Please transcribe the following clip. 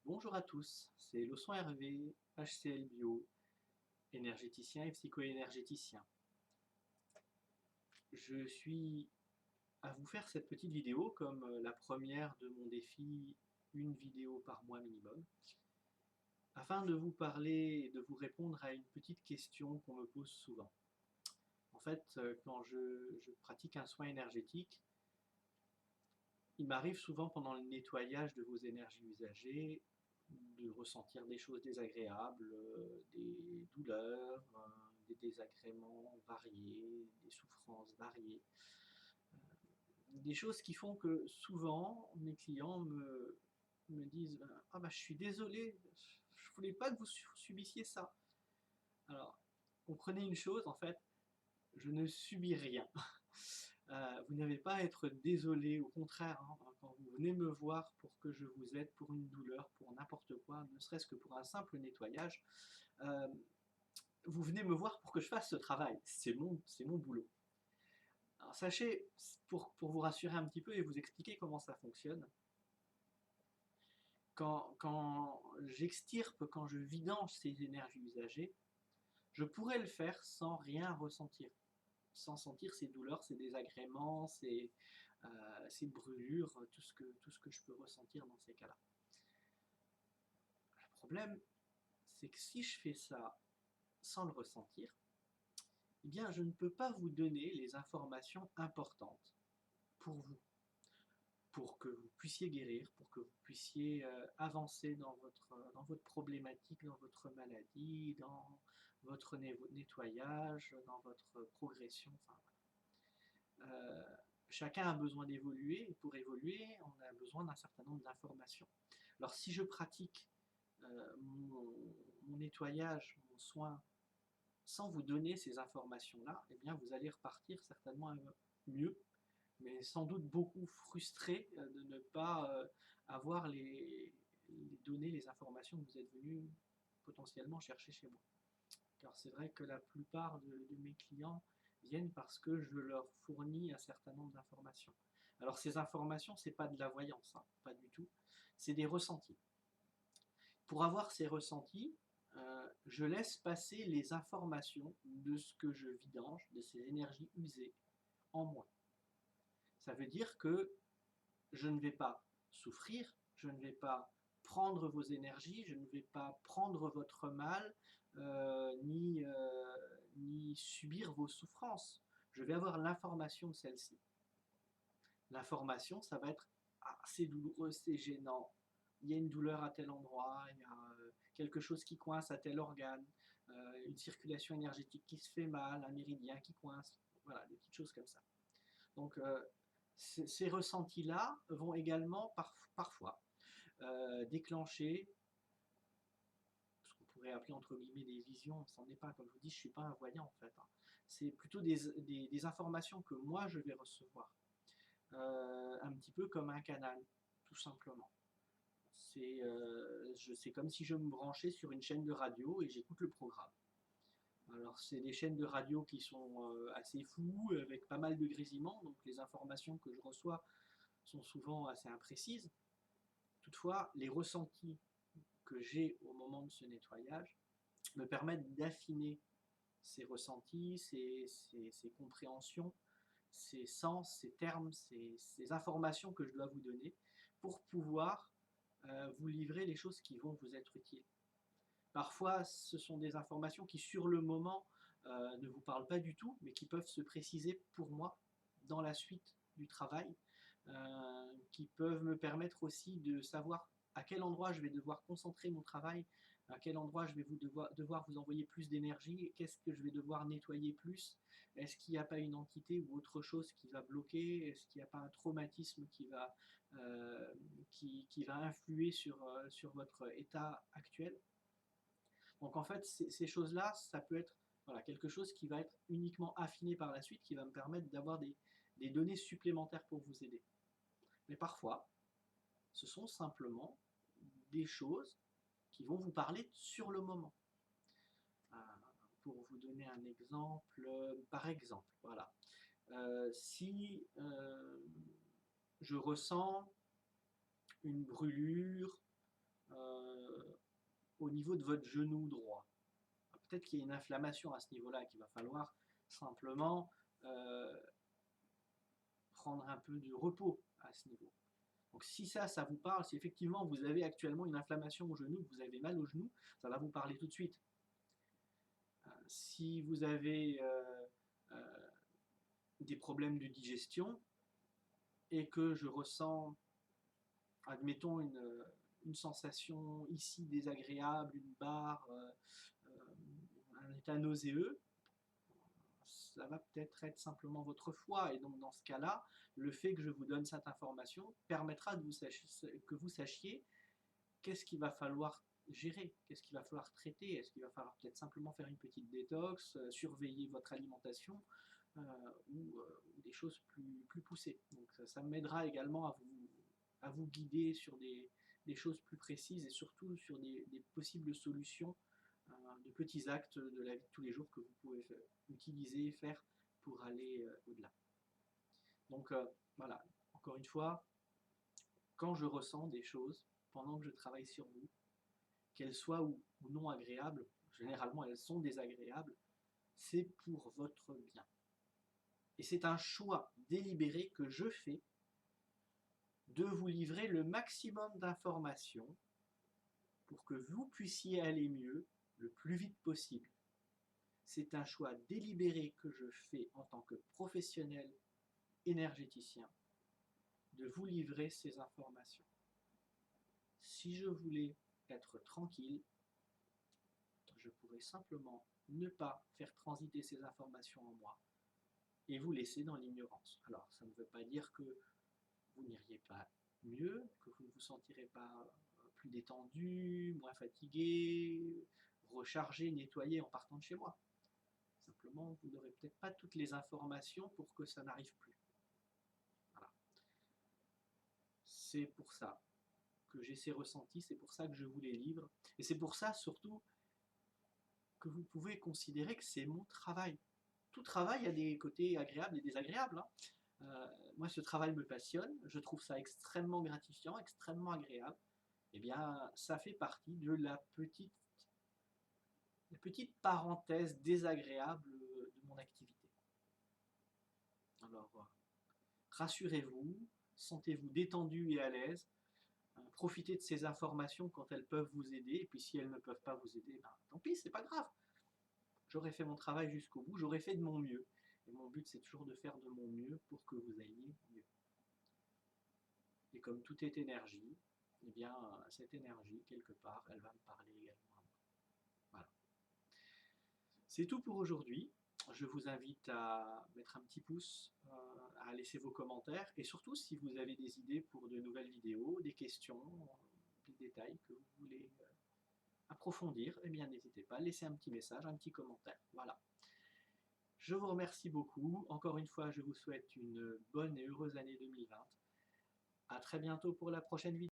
Bonjour à tous, c'est Leçon Hervé, HCL Bio, énergéticien et psycho-énergéticien. Je suis à vous faire cette petite vidéo comme la première de mon défi, une vidéo par mois minimum, afin de vous parler et de vous répondre à une petite question qu'on me pose souvent. En fait, quand je pratique un soin énergétique, il m'arrive souvent pendant le nettoyage de vos énergies usagées de ressentir des choses désagréables, des douleurs, des désagréments variés, des souffrances variées. Des choses qui font que souvent mes clients me disent ah bah, je suis désolé, je ne voulais pas que vous subissiez ça. Alors, comprenez une chose, en fait, je ne subis rien. Vous n'avez pas à être désolé, au contraire, hein, quand vous venez me voir pour que je vous aide pour une douleur, pour n'importe quoi, ne serait-ce que pour un simple nettoyage, euh, vous venez me voir pour que je fasse ce travail. C'est mon boulot. Alors sachez, pour vous rassurer un petit peu et vous expliquer comment ça fonctionne, quand j'extirpe, quand je vidange ces énergies usagées, je pourrais le faire sans rien ressentir, sans sentir ces douleurs, ces désagréments, ces brûlures, tout ce que je peux ressentir dans ces cas-là. Le problème, c'est que si je fais ça sans le ressentir, eh bien, je ne peux pas vous donner les informations importantes pour vous, pour que vous puissiez guérir, pour que vous puissiez avancer dans votre problématique, dans votre maladie, dans votre nettoyage, dans votre progression. Enfin, chacun a besoin d'évoluer, et pour évoluer, on a besoin d'un certain nombre d'informations. Alors si je pratique mon nettoyage, mon soin, sans vous donner ces informations-là, eh bien vous allez repartir certainement mieux, mais sans doute beaucoup frustré de ne pas avoir les données, les informations que vous êtes venu potentiellement chercher chez moi. Car c'est vrai que la plupart de mes clients viennent parce que je leur fournis un certain nombre d'informations. Alors ces informations, ce n'est pas de la voyance, hein, pas du tout, c'est des ressentis. Pour avoir ces ressentis, je laisse passer les informations de ce que je vidange, de ces énergies usées en moi. Ça veut dire que je ne vais pas souffrir, je ne vais pas prendre vos énergies, je ne vais pas prendre votre mal, ni subir vos souffrances. Je vais avoir l'information de celle-ci. L'information, ça va être ah, c'est douloureux, c'est gênant, il y a une douleur à tel endroit, il y a quelque chose qui coince à tel organe, une circulation énergétique qui se fait mal, un méridien qui coince, voilà, des petites choses comme ça. Donc, ces ressentis-là vont également parfois déclencher ce qu'on pourrait appeler entre guillemets des visions. Ce n'en est pas, comme je vous dis, je ne suis pas un voyant en fait, hein. C'est plutôt des informations que moi je vais recevoir, un petit peu comme un canal, tout simplement. C'est comme si je me branchais sur une chaîne de radio et j'écoute le programme. Alors c'est des chaînes de radio qui sont assez floues, avec pas mal de grésillements, donc les informations que je reçois sont souvent assez imprécises. Toutefois, les ressentis que j'ai au moment de ce nettoyage me permettent d'affiner ces ressentis, ces compréhensions, ces sens, ces termes, ces informations que je dois vous donner pour pouvoir vous livrer les choses qui vont vous être utiles. Parfois, ce sont des informations qui, sur le moment, ne vous parlent pas du tout, mais qui peuvent se préciser pour moi dans la suite du travail, qui peuvent me permettre aussi de savoir à quel endroit je vais devoir concentrer mon travail, à quel endroit je vais devoir vous envoyer plus d'énergie, qu'est-ce que je vais devoir nettoyer plus, est-ce qu'il n'y a pas une entité ou autre chose qui va bloquer, est-ce qu'il n'y a pas un traumatisme qui va influer sur votre état actuel. Donc en fait, ces choses-là, ça peut être voilà, quelque chose qui va être uniquement affiné par la suite, qui va me permettre d'avoir des données supplémentaires pour vous aider. Mais parfois, ce sont simplement des choses qui vont vous parler sur le moment. Euh, pour vous donner un exemple, par exemple, voilà. Si je ressens une brûlure au niveau de votre genou droit. Peut-être qu'il y a une inflammation à ce niveau-là, qu'il va falloir simplement prendre un peu de repos à ce niveau. Donc si ça vous parle, si effectivement vous avez actuellement une inflammation au genou, que vous avez mal au genou, ça va vous parler tout de suite. Si vous avez des problèmes de digestion et que je ressens, admettons, une sensation ici désagréable, une barre, un état nauséeux, ça va peut-être être simplement votre foie. Et donc dans ce cas-là, le fait que je vous donne cette information permettra que vous sachiez qu'est-ce qu'il va falloir gérer, qu'est-ce qu'il va falloir traiter, est-ce qu'il va falloir peut-être simplement faire une petite détox, surveiller votre alimentation, ou des choses plus poussées. Donc ça m'aidera également à vous guider sur des choses plus précises et surtout sur des possibles solutions, de petits actes de la vie de tous les jours que vous pouvez utiliser, faire pour aller au-delà. Donc voilà, encore une fois, quand je ressens des choses pendant que je travaille sur vous, qu'elles soient ou non agréables, généralement elles sont désagréables, c'est pour votre bien. Et c'est un choix délibéré que je fais de vous livrer le maximum d'informations pour que vous puissiez aller mieux le plus vite possible. C'est un choix délibéré que je fais en tant que professionnel énergéticien de vous livrer ces informations. Si je voulais être tranquille, je pourrais simplement ne pas faire transiter ces informations en moi et vous laisser dans l'ignorance. Alors, ça ne veut pas dire que vous n'iriez pas mieux, que vous ne vous sentirez pas plus détendu, moins fatigué, rechargé, nettoyé en partant de chez moi. Simplement, vous n'aurez peut-être pas toutes les informations pour que ça n'arrive plus. Voilà. C'est pour ça que j'ai ces ressentis, c'est pour ça que je vous les livre, et c'est pour ça surtout que vous pouvez considérer que c'est mon travail. Tout travail a des côtés agréables et désagréables. Moi, ce travail me passionne, je trouve ça extrêmement gratifiant, extrêmement agréable. Eh bien, ça fait partie de la petite parenthèse désagréable de mon activité. Alors, rassurez-vous, sentez-vous détendu et à l'aise, profitez de ces informations quand elles peuvent vous aider, et puis si elles ne peuvent pas vous aider, ben, tant pis, c'est pas grave. J'aurais fait mon travail jusqu'au bout, j'aurais fait de mon mieux. Et mon but, c'est toujours de faire de mon mieux pour que vous ayez mieux. Et comme tout est énergie, eh bien, cette énergie, quelque part, elle va me parler également à moi. Voilà. C'est tout pour aujourd'hui. Je vous invite à mettre un petit pouce, à laisser vos commentaires, et surtout, si vous avez des idées pour de nouvelles vidéos, des questions, des détails que vous voulez approfondir, eh bien, n'hésitez pas, laissez un petit message, un petit commentaire. Voilà. Je vous remercie beaucoup. Encore une fois, je vous souhaite une bonne et heureuse année 2020. À très bientôt pour la prochaine vidéo.